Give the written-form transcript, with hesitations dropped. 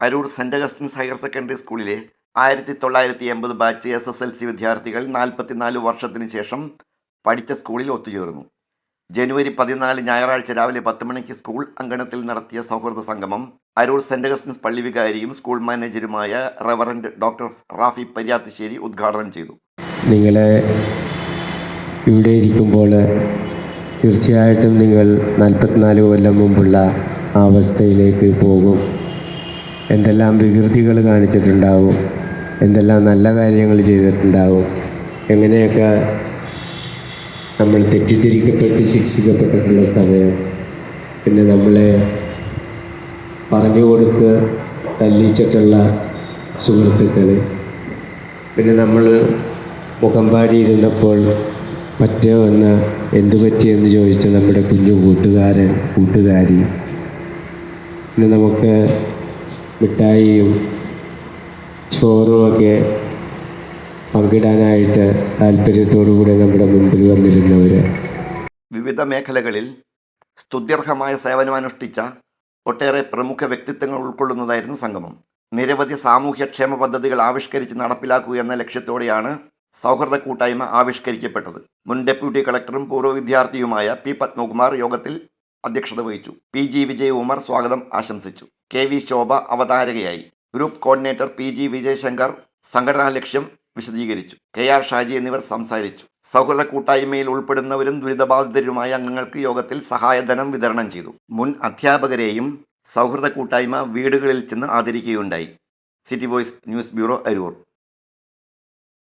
Aroor saint Augustine's higher secondary സ്കൂളിലെ 1980 batch SSLC വിദ്യാർത്ഥികൾ 44 വർഷത്തിന് ശേഷം പഠിച്ച സ്കൂളിൽ ഒത്തുചേർന്നു. ജനുവരി 14 ഞായറാഴ്ച രാവിലെ 10 മണിക്ക് സ്കൂൾ അങ്കണത്തിൽ നടത്തിയ സൗഹൃദ സംഗമം അരൂർ സെന്റ് അഗസ്റ്റിൻസ് പള്ളി വികാരിയും സ്കൂൾ മാനേജരുമായ റവറന്റ് ഡോക്ടർ റാഫി പരിയാത്തിശ്ശേരി ഉദ്ഘാടനം ചെയ്തു. നിങ്ങളെ ഇവിടെ ഇരിക്കുമ്പോൾ തീർച്ചയായിട്ടും നിങ്ങൾ 44 കൊല്ലം മുമ്പുള്ള ആ അവസ്ഥയിലേക്ക് പോകും. എന്തെല്ലാം വികൃതികൾ കാണിച്ചിട്ടുണ്ടാവും, എന്തെല്ലാം നല്ല കാര്യങ്ങൾ ചെയ്തിട്ടുണ്ടാവും, എങ്ങനെയൊക്കെ നമ്മൾ തെറ്റിദ്ധരിക്കപ്പെട്ട് ശിക്ഷിക്കപ്പെട്ടിട്ടുള്ള സമയം, പിന്നെ നമ്മളെ പറഞ്ഞു കൊടുത്ത് തല്ലിച്ചിട്ടുള്ള സുഹൃത്തുക്കൾ, പിന്നെ നമ്മൾ മുഖം പാടിയിരുന്നപ്പോൾ മറ്റേ ഒന്ന് എന്തു പറ്റിയെന്ന് ചോദിച്ച നമ്മുടെ കുഞ്ഞു കൂട്ടുകാരി, പിന്നെ നമുക്ക് മിഠായിയും ചോറുമൊക്കെ പങ്കിടാനായിട്ട് താല്പര്യത്തോടുകൂടെ നമ്മുടെ മുമ്പിൽ വന്നിരുന്നവർ. വിവിധ മേഖലകളിൽ സ്തുത്യർഹമായ സേവനമനുഷ്ഠിച്ച ഒട്ടേറെ പ്രമുഖ വ്യക്തിത്വങ്ങൾ ഉൾക്കൊള്ളുന്നതായിരുന്നു സംഗമം. നിരവധി സാമൂഹ്യക്ഷേമ പദ്ധതികൾ ആവിഷ്കരിച്ച് നടപ്പിലാക്കുക എന്ന ലക്ഷ്യത്തോടെയാണ് സൗഹൃദ കൂട്ടായ്മ ആവിഷ്കരിക്കപ്പെട്ടത്. മുൻ ഡെപ്യൂട്ടി കളക്ടറും പൂർവ്വ വിദ്യാർത്ഥിയുമായ പി പത്മകുമാർ യോഗത്തിൽ അധ്യക്ഷത വഹിച്ചു. PG വിജയകുമാർ സ്വാഗതം ആശംസിച്ചു. KV ശോഭ അവതാരകയായി. ഗ്രൂപ്പ് കോർഡിനേറ്റർ PG വിജയശങ്കർ സംഘടനാ ലക്ഷ്യം വിശദീകരിച്ചു. KR ഷാജി എന്നിവർ സംസാരിച്ചു. സൗഹൃദ കൂട്ടായ്മയിൽ ഉൾപ്പെടുന്നവരും ദുരിതബാധിതരുമായ അംഗങ്ങൾക്ക് യോഗത്തിൽ സഹായധനം വിതരണം ചെയ്തു. മുൻ അധ്യാപകരെയും സൗഹൃദ കൂട്ടായ്മ വീടുകളിൽ ചെന്ന് ആദരിക്കുകയുണ്ടായി. City voice news bureau, Aroor.